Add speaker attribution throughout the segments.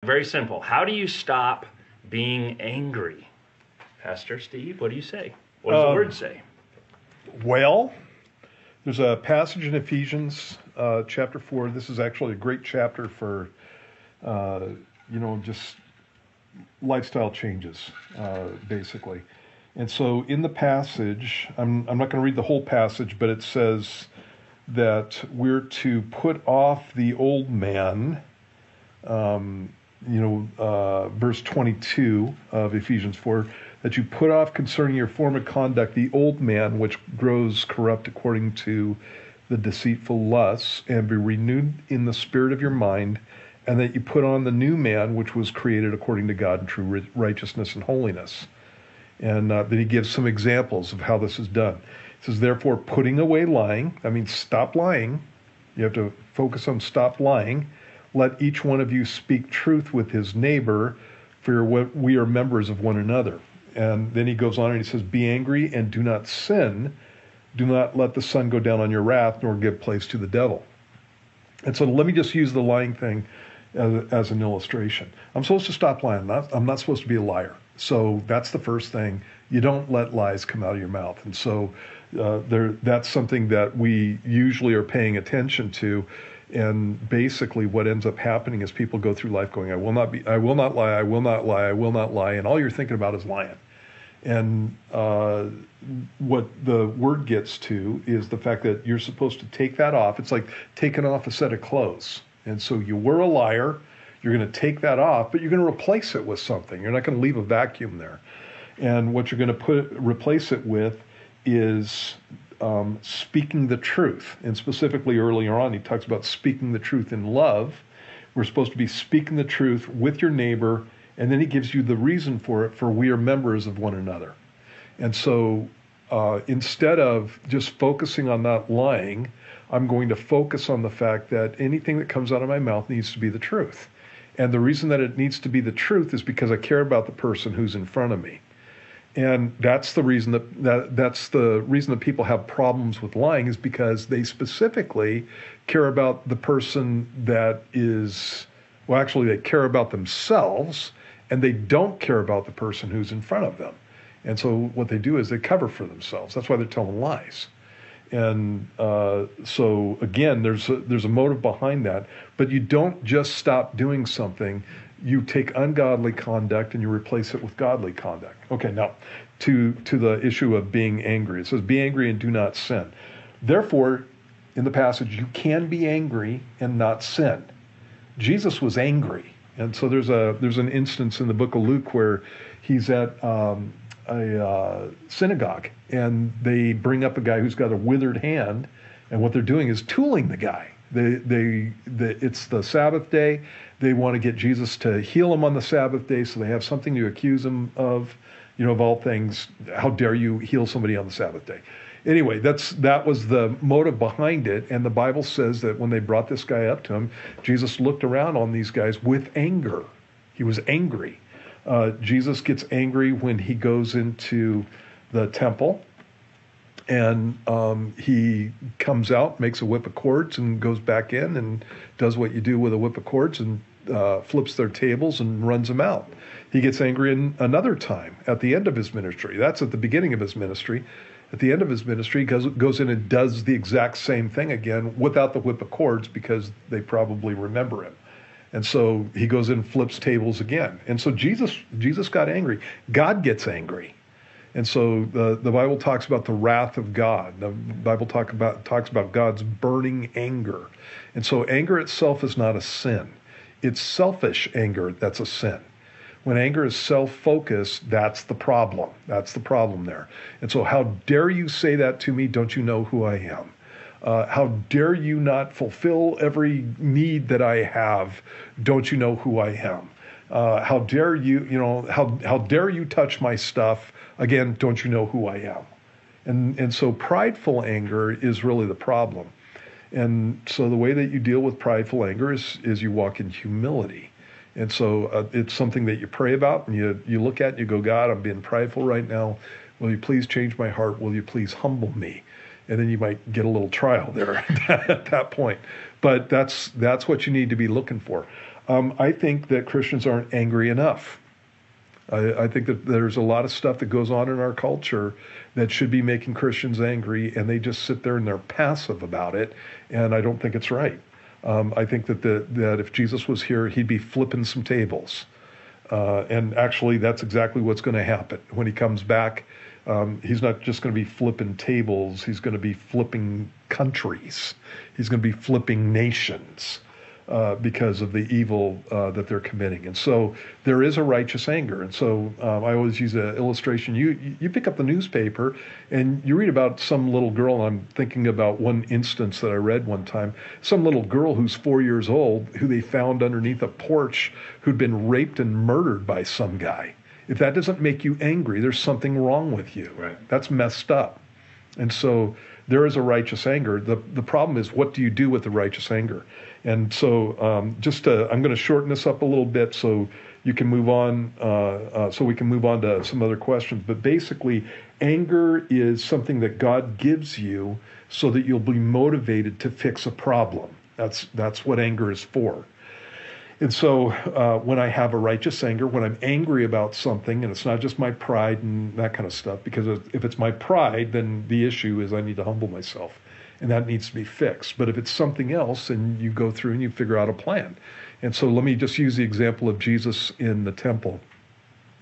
Speaker 1: Very simple. How do you stop being angry? Pastor Steve, what do you say? What does the word say?
Speaker 2: Well, there's a passage in Ephesians chapter 4. This is actually a great chapter for, just lifestyle changes, basically. And so in the passage, I'm not going to read the whole passage, but it says that we're to put off the old man, verse 22 of Ephesians 4, that you put off concerning your former conduct the old man, which grows corrupt according to the deceitful lusts, and be renewed in the spirit of your mind, and that you put on the new man, which was created according to God in true righteousness and holiness. And then he gives some examples of how this is done. It says, therefore, putting away lying, that means stop lying. You have to focus on stop lying. Let each one of you speak truth with his neighbor, for we are members of one another. And then he goes on and he says, be angry and do not sin. Do not let the sun go down on your wrath, nor give place to the devil. And so let me just use the lying thing as an illustration. I'm supposed to stop lying. I'm not supposed to be a liar. So that's the first thing. You don't let lies come out of your mouth. And so that's something that we usually are paying attention to. And basically what ends up happening is people go through life going, I will not lie, I will not lie, I will not lie. And all you're thinking about is lying. And what the word gets to is the fact that you're supposed to take that off. It's like taking off a set of clothes. And so you were a liar, you're going to take that off, but you're going to replace it with something. You're not going to leave a vacuum there. And what you're going to replace it with is speaking the truth. And specifically earlier on, he talks about speaking the truth in love. We're supposed to be speaking the truth with your neighbor, and then he gives you the reason for it, for we are members of one another. And so instead of just focusing on not lying, I'm going to focus on the fact that anything that comes out of my mouth needs to be the truth. And the reason that it needs to be the truth is because I care about the person who's in front of me. And that's the reason that people have problems with lying, is because they specifically care about the person that is, well, actually they care about themselves, and they don't care about the person who's in front of them. And so what they do is they cover for themselves. That's why they're telling lies. And so again, there's a motive behind that, but you don't just stop doing something. You take ungodly conduct and you replace it with godly conduct. Okay, now to the issue of being angry. It says, be angry and do not sin. Therefore, in the passage, you can be angry and not sin. Jesus was angry. And so there's an instance in the book of Luke where he's at a synagogue, and they bring up a guy who's got a withered hand, and what they're doing is tooling the guy. It's the Sabbath day. They want to get Jesus to heal him on the Sabbath day, so they have something to accuse him of. Of all things, how dare you heal somebody on the Sabbath day? Anyway, that was the motive behind it, and the Bible says that when they brought this guy up to him, Jesus looked around on these guys with anger. He was angry. Jesus gets angry when he goes into the temple, and he comes out, makes a whip of cords, and goes back in and does what you do with a whip of cords, and flips their tables and runs them out. He gets angry another time at the end of his ministry. That's at the beginning of his ministry. At the end of his ministry, he goes in and does the exact same thing again without the whip of cords, because they probably remember him. And so he goes in and flips tables again. And so Jesus got angry. God gets angry. And so the Bible talks about the wrath of God. The Bible talks about God's burning anger. And so anger itself is not a sin. It's selfish anger that's a sin. When anger is self-focused, that's the problem. That's the problem there. And so how dare you say that to me? Don't you know who I am? How dare you not fulfill every need that I have? Don't you know who I am? How dare you, how dare you touch my stuff? Again, don't you know who I am? And so prideful anger is really the problem. And so the way that you deal with prideful anger is you walk in humility. And so it's something that you pray about, and you look at and you go, God, I'm being prideful right now. Will you please change my heart? Will you please humble me? And then you might get a little trial there at that point. But that's what you need to be looking for. I think that Christians aren't angry enough. I think that there's a lot of stuff that goes on in our culture that should be making Christians angry, and they just sit there and they're passive about it, and I don't think it's right. I think that if Jesus was here, he'd be flipping some tables. And actually, that's exactly what's going to happen. When he comes back, he's not just going to be flipping tables, he's going to be flipping countries. He's going to be flipping nations. Because of the evil that they're committing. And so there is a righteous anger. And so I always use an illustration. You pick up the newspaper and you read about some little girl, and I'm thinking about one instance that I read one time, some little girl who's 4 years old who they found underneath a porch who'd been raped and murdered by some guy. If that doesn't make you angry, there's something wrong with you.
Speaker 1: Right.
Speaker 2: That's messed up. And so there is a righteous anger. The problem is, what do you do with the righteous anger? And so I'm going to shorten this up a little bit so you can move on, so we can move on to some other questions. But basically, anger is something that God gives you so that you'll be motivated to fix a problem. That's what anger is for. And so when I have a righteous anger, when I'm angry about something, and it's not just my pride and that kind of stuff, because if it's my pride, then the issue is I need to humble myself. And that needs to be fixed. But if it's something else, then you go through and you figure out a plan. And so let me just use the example of Jesus in the temple.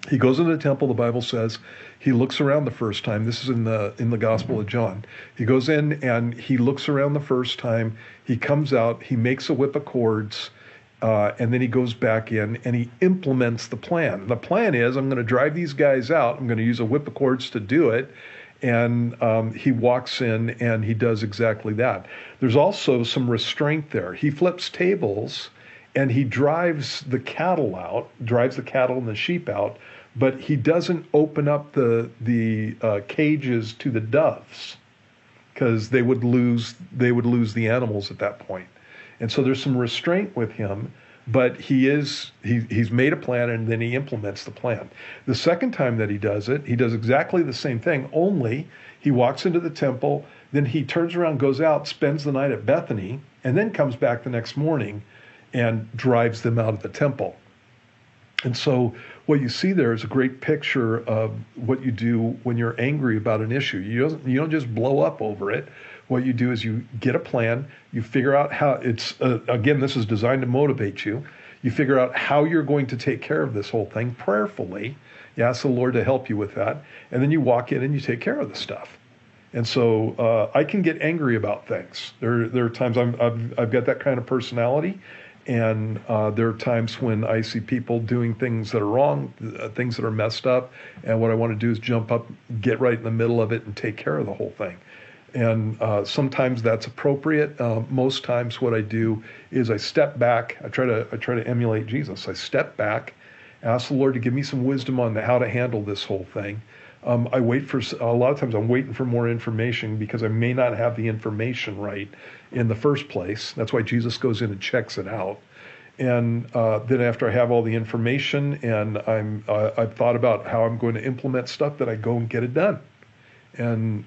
Speaker 2: He goes into the temple, the Bible says, he looks around the first time. This is in the Gospel of John. He goes in and he looks around the first time. He comes out, he makes a whip of cords, and then he goes back in and he implements the plan. The plan is, I'm going to drive these guys out. I'm going to use a whip of cords to do it. And he walks in and he does exactly that. There's also some restraint there. He flips tables and he drives the cattle and the sheep out, but he doesn't open up the cages to the doves, because they would lose the animals at that point. And so there's some restraint with him. But he's made a plan and then he implements the plan. The second time that he does it, he does exactly the same thing, only he walks into the temple, then he turns around, goes out, spends the night at Bethany, and then comes back the next morning and drives them out of the temple. And so what you see there is a great picture of what you do when you're angry about an issue. You don't just blow up over it. What you do is you get a plan, you figure out how it's, again, this is designed to motivate you. You figure out how you're going to take care of this whole thing prayerfully. You ask the Lord to help you with that. And then you walk in and you take care of the stuff. And so I can get angry about things. There are times I've got that kind of personality. And there are times when I see people doing things that are wrong, things that are messed up. And what I want to do is jump up, get right in the middle of it and take care of the whole thing. And sometimes that's appropriate. Most times what I do is I step back. I try to emulate Jesus. I step back, ask the Lord to give me some wisdom on how to handle this whole thing. I wait for, a lot of times I'm waiting for more information because I may not have the information right in the first place. That's why Jesus goes in and checks it out. And then after I have all the information and I've thought about how I'm going to implement stuff, that I go and get it done. And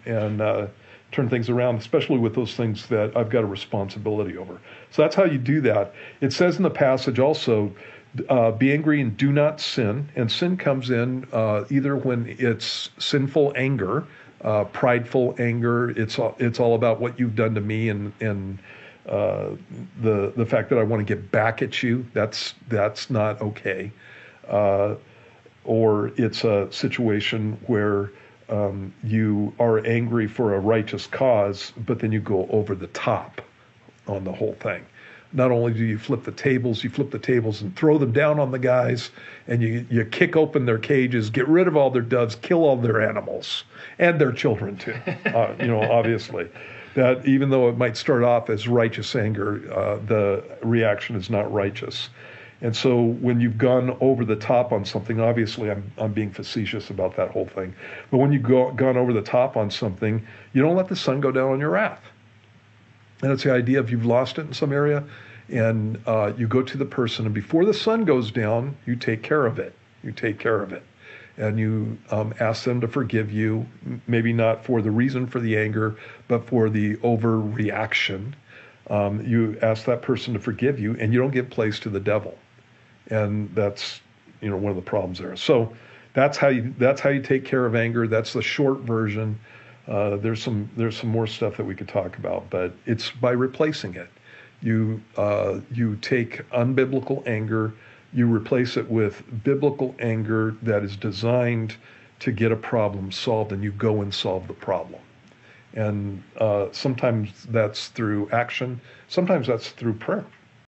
Speaker 2: turn things around, especially with those things that I've got a responsibility over. So that's how you do that. It says in the passage also, be angry and do not sin. And sin comes in either when it's sinful anger, prideful anger. It's all about what you've done to me and the fact that I want to get back at you. That's not okay. Or it's a situation where you are angry for a righteous cause, but then you go over the top on the whole thing. Not only do you flip the tables and throw them down on the guys, and you kick open their cages, get rid of all their doves, kill all their animals, and their children too. Obviously. That even though it might start off as righteous anger, the reaction is not righteous. And so when you've gone over the top on something, obviously I'm being facetious about that whole thing, but when you've gone over the top on something, you don't let the sun go down on your wrath. And it's the idea of you've lost it in some area, and you go to the person, and before the sun goes down, you take care of it. You take care of it. And you ask them to forgive you, maybe not for the reason for the anger, but for the overreaction. You ask that person to forgive you, and you don't give place to the devil. and that's one of the problems there. So that's how you take care of anger. That's the short version. There's some more stuff that we could talk about, but it's by replacing it. You take unbiblical anger, you replace it with biblical anger that is designed to get a problem solved, and you go and solve the problem. And sometimes that's through action, sometimes that's through prayer.